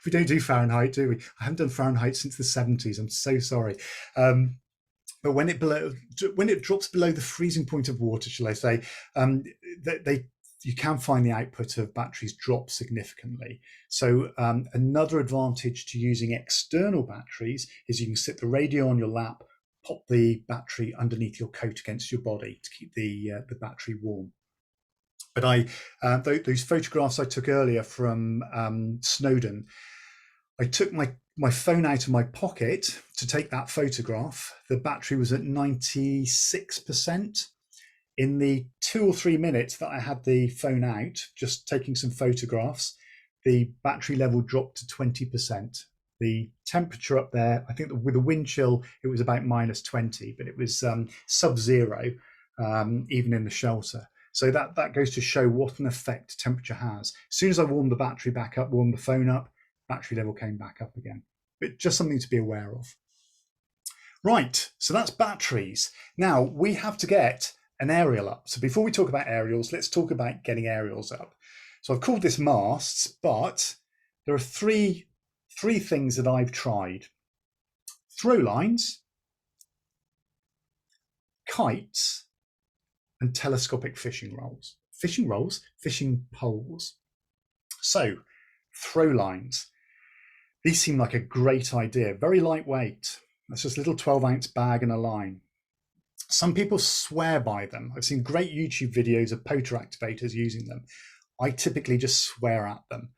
we don't do Fahrenheit, do we? I haven't done Fahrenheit since the 70s. I'm so sorry. But when it drops below the freezing point of water, shall I say, you can find the output of batteries drop significantly. So another advantage to using external batteries is you can sit the radio on your lap, pop the battery underneath your coat against your body to keep the battery warm. But those photographs I took earlier from Snowdon, I took my phone out of my pocket to take that photograph. The battery was at 96%. In the 2 or 3 minutes that I had the phone out, just taking some photographs, the battery level dropped to 20%. The temperature up there, I think with the wind chill, it was about -20, but it was sub-zero, even in the shelter. So that goes to show what an effect temperature has. As soon as I warmed the battery back up, warmed the phone up, battery level came back up again. But just something to be aware of. Right, so that's batteries. Now we have to get an aerial up. So before we talk about aerials, let's talk about getting aerials up. So I've called this masts, but there are three things that I've tried: throw lines, kites, and telescopic fishing roles. Fishing poles. So throw lines. These seem like a great idea. Very lightweight. That's just a little 12-ounce bag and a line. Some people swear by them. I've seen great YouTube videos of potor activators using them. I typically just swear at them.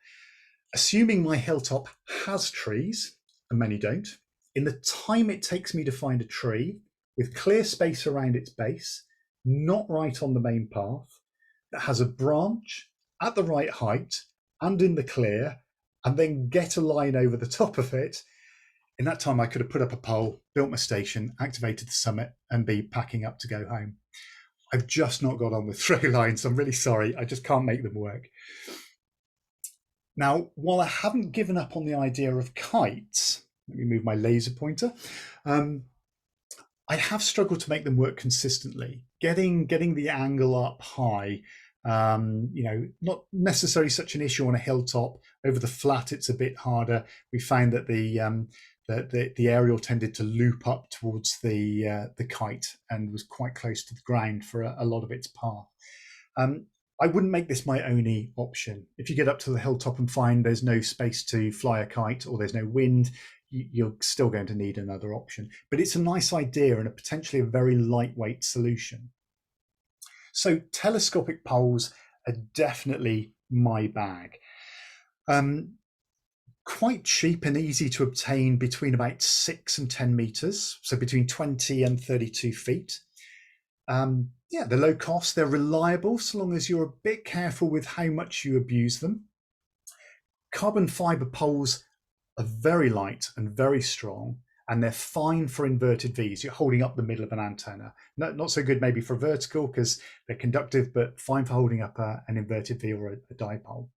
Assuming my hilltop has trees, and many don't, in the time it takes me to find a tree with clear space around its base, not right on the main path, that has a branch at the right height and in the clear, and then get a line over the top of it, in that time I could have put up a pole, built my station, activated the summit, and be packing up to go home. I've just not got on with throw lines. I'm really sorry. I just can't make them work. Now, while I haven't given up on the idea of kites, let me move my laser pointer, I have struggled to make them work consistently. Getting the angle up high, not necessarily such an issue on a hilltop. Over the flat, it's a bit harder. We found that the aerial tended to loop up towards the kite and was quite close to the ground for a lot of its path. I wouldn't make this my only option. If you get up to the hilltop and find there's no space to fly a kite or there's no wind, you're still going to need another option. But it's a nice idea and potentially a very lightweight solution. So telescopic poles are definitely my bag. Quite cheap and easy to obtain, between about 6 and 10 meters, so between 20 and 32 feet. They're low cost, they're reliable, so long as you're a bit careful with how much you abuse them. Carbon fiber poles are very light and very strong, and they're fine for inverted Vs. You're holding up the middle of an antenna. Not so good maybe for vertical because they're conductive, but fine for holding up an inverted V or a dipole.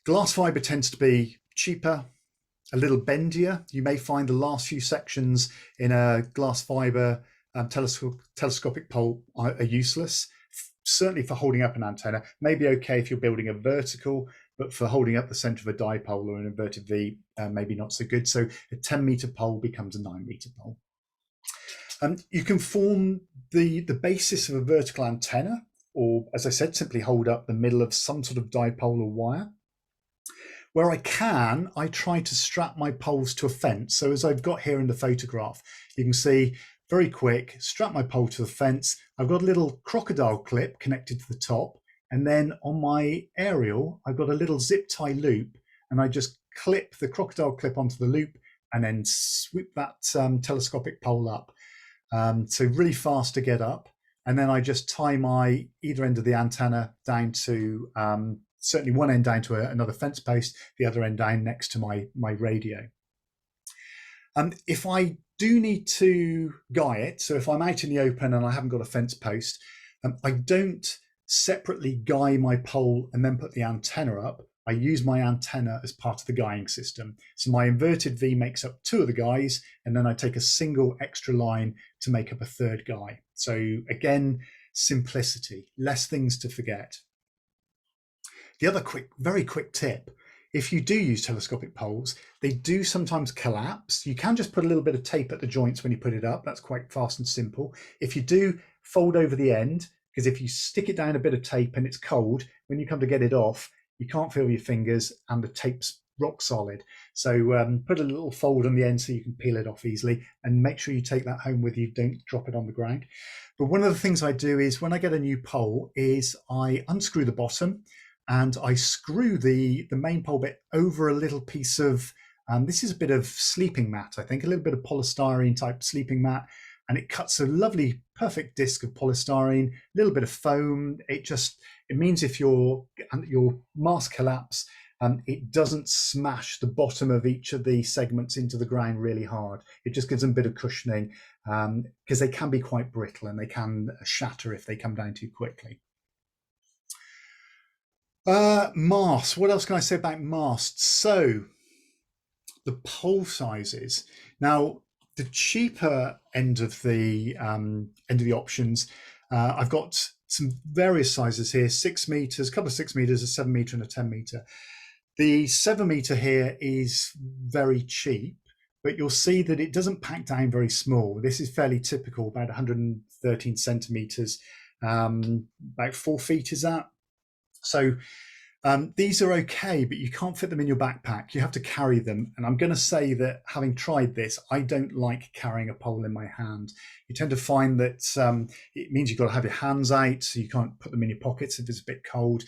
Glass fiber tends to be cheaper, a little bendier. You may find the last few sections in a glass fiber telescopic pole are useless. Certainly for holding up an antenna, maybe okay if you're building a vertical, but for holding up the center of a dipole or an inverted V, maybe not so good. So a 10-meter pole becomes a 9-meter pole. You can form the basis of a vertical antenna, or as I said, simply hold up the middle of some sort of dipole or wire. Where I can, I try to strap my poles to a fence. So as I've got here in the photograph, you can see very quick, strap my pole to the fence. I've got a little crocodile clip connected to the top. And then on my aerial, I've got a little zip tie loop, and I just clip the crocodile clip onto the loop and then swoop that telescopic pole up. So really fast to get up. And then I just tie my either end of the antenna down to, certainly one end down to another fence post, the other end down next to my radio. If I do need to guy it, so if I'm out in the open and I haven't got a fence post, I don't separately guy my pole and then put the antenna up. I use my antenna as part of the guying system. So my inverted V makes up 2 of the guys, and then I take a single extra line to make up a 3rd guy. So again, simplicity, less things to forget. The other very quick tip, if you do use telescopic poles, they do sometimes collapse. You can just put a little bit of tape at the joints when you put it up. That's quite fast and simple. If you do, fold over the end, because if you stick it down a bit of tape and it's cold, when you come to get it off, you can't feel your fingers and the tape's rock solid. So put a little fold on the end so you can peel it off easily, and make sure you take that home with you. Don't drop it on the ground. But one of the things I do is when I get a new pole is I unscrew the bottom and I screw the main pole bit over a little piece of, this is a bit of sleeping mat, I think, a little bit of polystyrene type sleeping mat. And it cuts a lovely, perfect disc of polystyrene, a little bit of foam. It means if your mast collapse, it doesn't smash the bottom of each of the segments into the ground really hard. It just gives them a bit of cushioning, because they can be quite brittle and they can shatter if they come down too quickly. Masts. What else can I say about masts? So the pole sizes. Now, the cheaper end of the options, I've got some various sizes here: 6 meters, a couple of 6 meters, a 7 meter, and a 10 meter. The 7 meter here is very cheap, but you'll see that it doesn't pack down very small. This is fairly typical, about 113 centimeters, about 4 feet is that. So these are okay, but you can't fit them in your backpack. You have to carry them. And I'm going to say that having tried this, I don't like carrying a pole in my hand. You tend to find that it means you've got to have your hands out, so you can't put them in your pockets if it's a bit cold.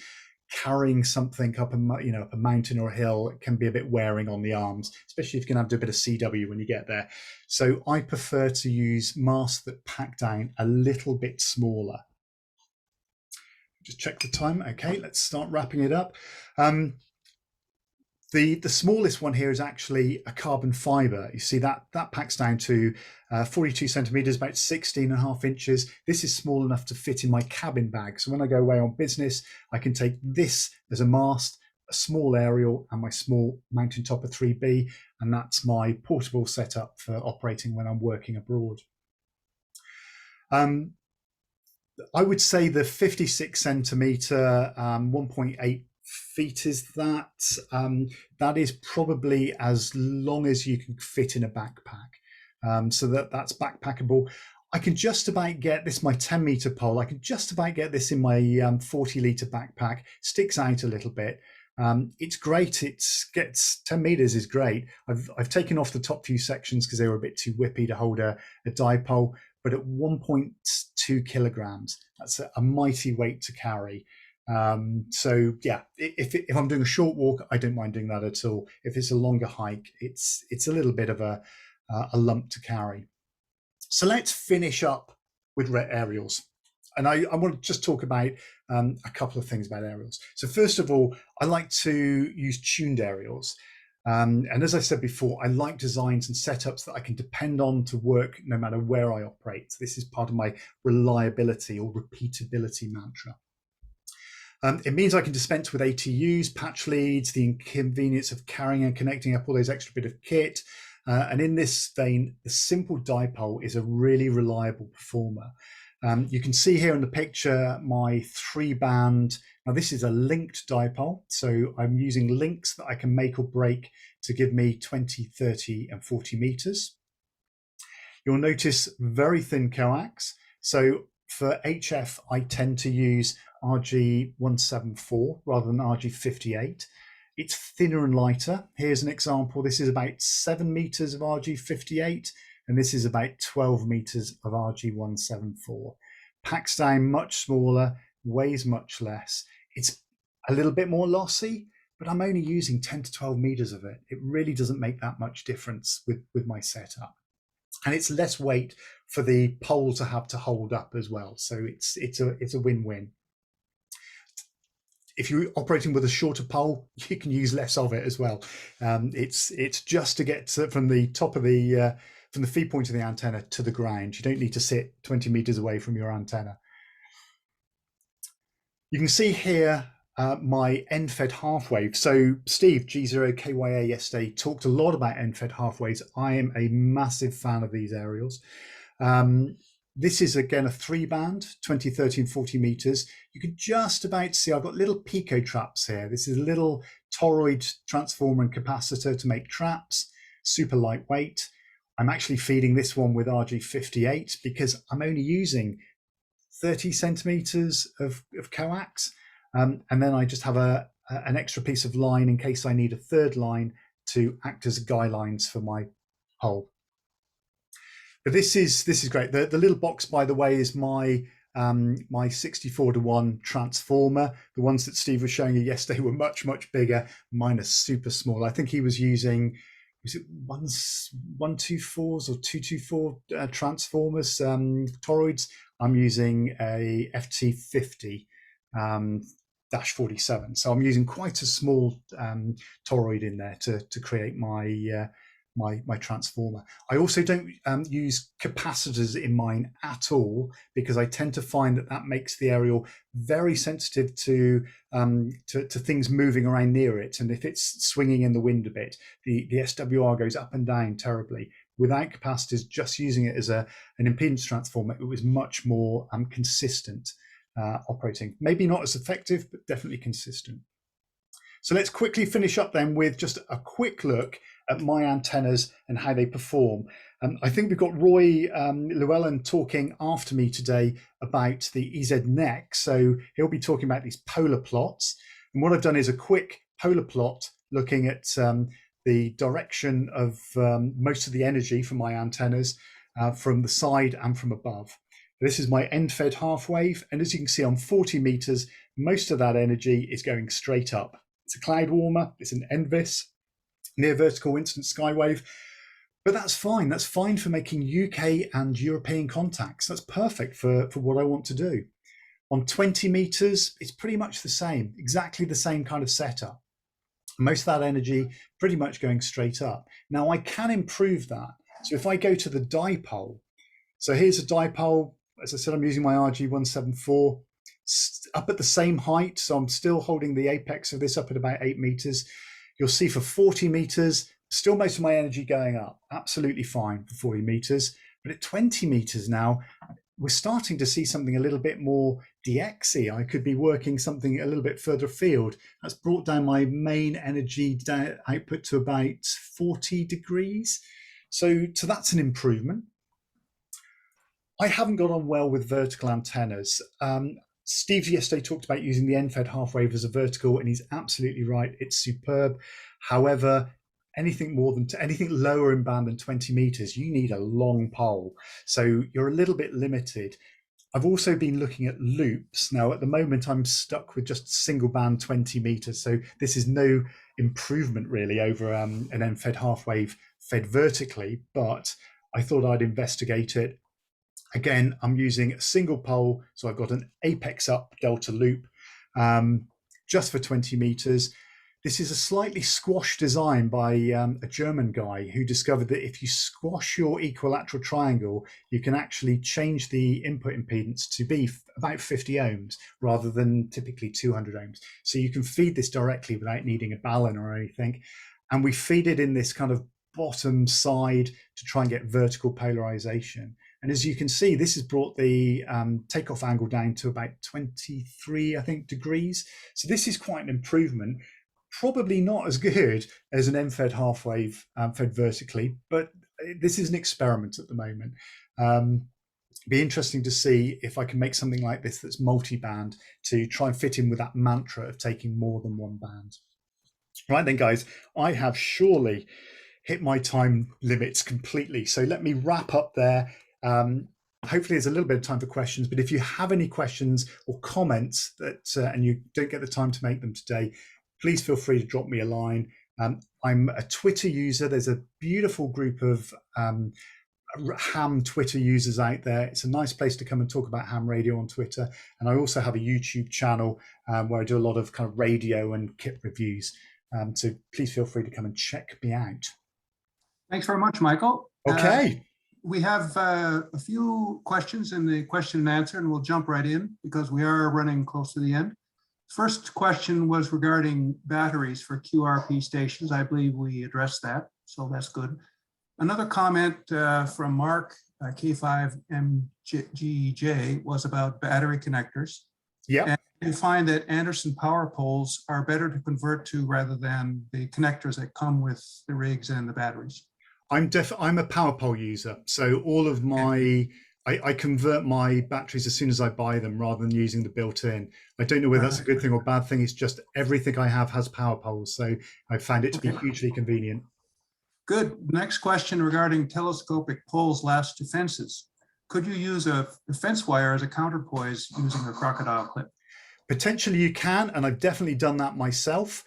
Carrying something up a mountain or a hill can be a bit wearing on the arms, especially if you're going to have to do a bit of CW when you get there. So I prefer to use masts that pack down a little bit smaller. Just check the time. Okay, let's start wrapping it up. The smallest one here is actually a carbon fiber. You see that packs down to 42 centimeters, about 16.5 inches. This is small enough to fit in my cabin bag. So when I go away on business, I can take this as a mast, a small aerial, and my small mountaintop of 3B, and that's my portable setup for operating when I'm working abroad. I would say the 56 centimeter, 1.8 feet is that. That is probably as long as you can fit in a backpack. So that's backpackable. I can just about get this, my 10 meter pole, I can just about get this in my 40 litre backpack. Sticks out a little bit. It's great. It gets 10 meters is great. I've taken off the top few sections because they were a bit too whippy to hold a dipole. But at 1.2 kilograms, that's a mighty weight to carry. So yeah, if I'm doing a short walk, I don't mind doing that at all. If it's a longer hike, it's a little bit of a lump to carry. So let's finish up with aerials. And I want to just talk about a couple of things about aerials. So first of all, I like to use tuned aerials. And as I said before, I like designs and setups that I can depend on to work no matter where I operate. This is part of my reliability or repeatability mantra. It means I can dispense with ATUs, patch leads, the inconvenience of carrying and connecting up all those extra bit of kit. And in this vein, the simple dipole is a really reliable performer. You can see here in the picture my 3-band. Now this is a linked dipole, so I'm using links that I can make or break to give me 20, 30 and 40 meters. You'll notice very thin coax. So for HF, I tend to use RG174 rather than RG58. It's thinner and lighter. Here's an example. This is about 7 meters of RG58, and this is about 12 meters of RG174. Packs down much smaller, weighs much less. It's a little bit more lossy, but I'm only using 10 to 12 meters of it. It really doesn't make that much difference with my setup. And it's less weight for the pole to have to hold up as well. So it's a win-win. If you're operating with a shorter pole, you can use less of it as well. It's just to get from the top of the from the feed point of the antenna to the ground. You don't need to sit 20 meters away from your antenna. You can see here my end-fed half wave. So Steve, G0KYA, yesterday talked a lot about end-fed half waves. I am a massive fan of these aerials. This is again a 3-band, 20, 30 and 40 meters. You can just about see I've got little pico traps here. This is a little toroid transformer and capacitor to make traps, super lightweight. I'm actually feeding this one with RG58 because I'm only using 30 centimeters of coax. And then I just have an extra piece of line in case I need a third line to act as guy lines for my pole. But this is great. The little box, by the way, is my 64-to-1 transformer. The ones that Steve was showing you yesterday were much bigger. Mine are super small. I think he was using, was it 124s or 224 transformers, toroids. I'm using a FT50 -47. So I'm using quite a small toroid in there to create my transformer. I also don't use capacitors in mine at all because I tend to find that makes the aerial very sensitive to things moving around near it. And if it's swinging in the wind a bit, the SWR goes up and down terribly. Without capacitors, just using it as an impedance transformer, it was much more consistent operating. Maybe not as effective, but definitely consistent. So let's quickly finish up then with just a quick look at my antennas and how they perform. I think we've got Roy Llewellyn talking after me today about the EZ Next. So he'll be talking about these polar plots. And what I've done is a quick polar plot looking at the direction of most of the energy from my antennas from the side and from above. This is my end-fed half wave. And as you can see on 40 meters, most of that energy is going straight up. It's a cloud warmer, it's an NVIS, near vertical instant skywave, but that's fine. That's fine for making UK and European contacts. That's perfect for what I want to do. On 20 meters, it's pretty much the same, exactly the same kind of setup. Most of that energy pretty much going straight up. Now I can improve that. So if I go to the dipole, so here's a dipole, as I said, I'm using my RG174, up at the same height. So I'm still holding the apex of this up at about 8 meters. You'll see for 40 meters, still most of my energy going up, absolutely fine for 40 meters. But at 20 meters now, we're starting to see something a little bit more DXy. I could be working something a little bit further afield. That's brought down my main energy output to about 40 degrees. So that's an improvement. I haven't got on well with vertical antennas. Steve yesterday talked about using the end-fed half wave as a vertical, and he's absolutely right. It's superb. However, anything lower in band than 20 meters, you need a long pole. So you're a little bit limited. I've also been looking at loops. Now, at the moment, I'm stuck with just single band 20 meters. So this is no improvement really over an end-fed half wave fed vertically, but I thought I'd investigate it. Again, I'm using a single pole, so I've got an apex up delta loop just for 20 meters. This is a slightly squashed design by a German guy who discovered that if you squash your equilateral triangle, you can actually change the input impedance to be about 50 ohms rather than typically 200 ohms. So you can feed this directly without needing a balun or anything. And we feed it in this kind of bottom side to try and get vertical polarization. And as you can see, this has brought the takeoff angle down to about 23, I think, degrees. So this is quite an improvement. Probably not as good as an end-fed half wave fed vertically, but this is an experiment at the moment. Be interesting to see if I can make something like this that's multi-band to try and fit in with that mantra of taking more than one band. Right then, guys, I have surely hit my time limits completely. So let me wrap up there. Hopefully there's a little bit of time for questions, but if you have any questions or comments that and you don't get the time to make them today, please feel free to drop me a line. I'm a Twitter user. There's a beautiful group of ham Twitter users out there. It's a nice place to come and talk about ham radio on Twitter. And I also have a YouTube channel where I do a lot of kind of radio and kit reviews. So please feel free to come and check me out. Thanks very much, Michael. Okay. We have a few questions in the question and answer, and we'll jump right in because we are running close to the end. First question was regarding batteries for QRP stations. I believe we addressed that, so that's good. Another comment from Mark, K5MGJ, was about battery connectors. Yeah. And you find that Anderson power poles are better to convert to rather than the connectors that come with the rigs and the batteries. I'm a power pole user, so all of my I convert my batteries as soon as I buy them rather than using the built-in. I don't know whether that's a good thing or bad thing. It's just everything I have has power poles, so I found it to be hugely convenient. Good. Next question regarding telescopic poles lashed to fences. Could you use a fence wire as a counterpoise using a crocodile clip? Potentially you can, and I've definitely done that myself.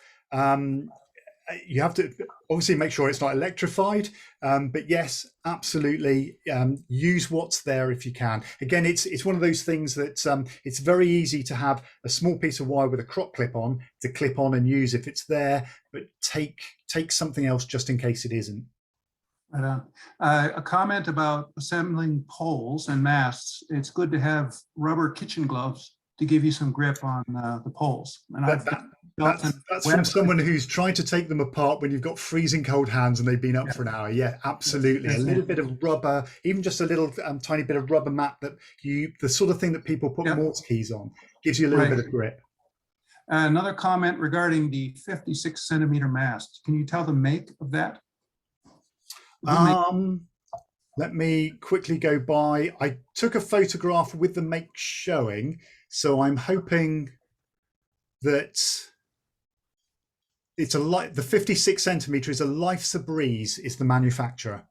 You have to obviously make sure it's not electrified, but yes, absolutely, use what's there if you can. Again, it's one of those things that it's very easy to have a small piece of wire with a croc clip on to clip on and use if it's there, but take something else just in case it isn't. Right on. A comment about assembling poles and masts. It's good to have rubber kitchen gloves to give you some grip on the poles. And that's from someone who's trying to take them apart when you've got freezing cold hands and they've been up for an hour. Yeah, absolutely. A little bit of rubber, even just a little tiny bit of rubber mat that the sort of thing that people put Morse keys on, gives you a little bit of grip. Another comment regarding the 56 centimeter mast. Can you tell the make of that? Let me quickly go by. I took a photograph with the make showing, so I'm hoping that it's the 56 centimeter is a Life's a Breeze is the manufacturer.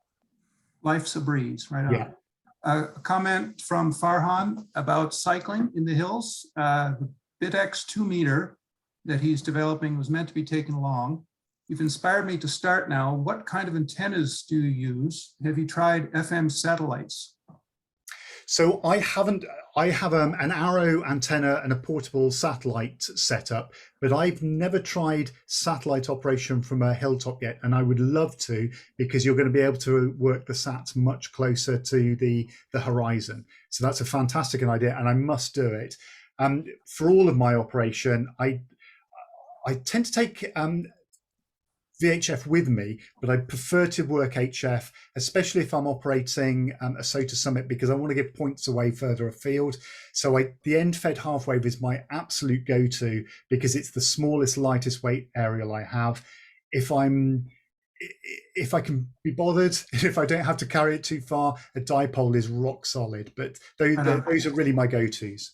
Life's a Breeze, right on. Yeah. A comment from Farhan about cycling in the hills. The BitX 2 meter that he's developing was meant to be taken along. You've inspired me to start now. What kind of antennas do you use? Have you tried FM satellites? So I have an Arrow antenna and a portable satellite setup, but I've never tried satellite operation from a hilltop yet, and I would love to, because you're going to be able to work the sats much closer to the horizon. So that's a fantastic idea, and I must do it. For all of my operation, I tend to take VHF with me, but I prefer to work HF, especially if I'm operating a SOTA Summit, because I want to give points away further afield. So the end-fed half wave is my absolute go-to because it's the smallest, lightest weight aerial I have. If I can be bothered, if I don't have to carry it too far, a dipole is rock solid. But those are really my go-tos.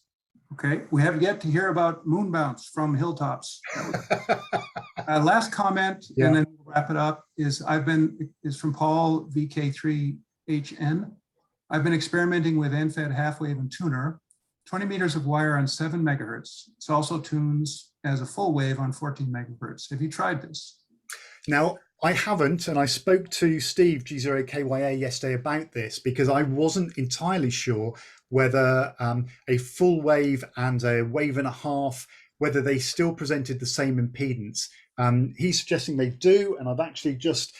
Okay, we have yet to hear about moon bounce from hilltops. Last comment, and then we'll wrap it up, is from Paul VK3HN. I've been experimenting with end-fed half wave and tuner, 20 meters of wire on 7 megahertz. It also tunes as a full wave on 14 megahertz. Have you tried this? Now, I haven't, and I spoke to Steve G0KYA yesterday about this because I wasn't entirely sure whether a full wave and a wave and a half, whether they still presented the same impedance. He's suggesting they do, and I've actually just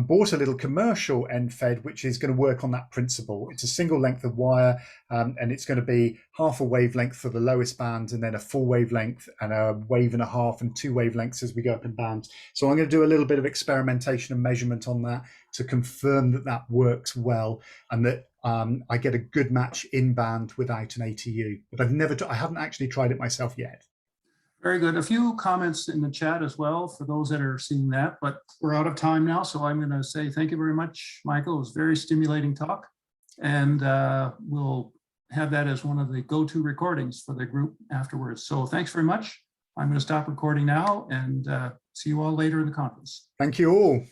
bought a little commercial end fed, which is going to work on that principle. It's a single length of wire, and it's going to be half a wavelength for the lowest band, and then a full wavelength and a wave and a half and 2 wavelengths as we go up in bands. So I'm going to do a little bit of experimentation and measurement on that to confirm that that works well, and that I get a good match in band without an ATU. But I haven't actually tried it myself yet. Very good. A few comments in the chat as well for those that are seeing that, but we're out of time now. So I'm going to say thank you very much, Michael. It was very stimulating talk. And we'll have that as one of the go-to recordings for the group afterwards. So thanks very much. I'm going to stop recording now and see you all later in the conference. Thank you all.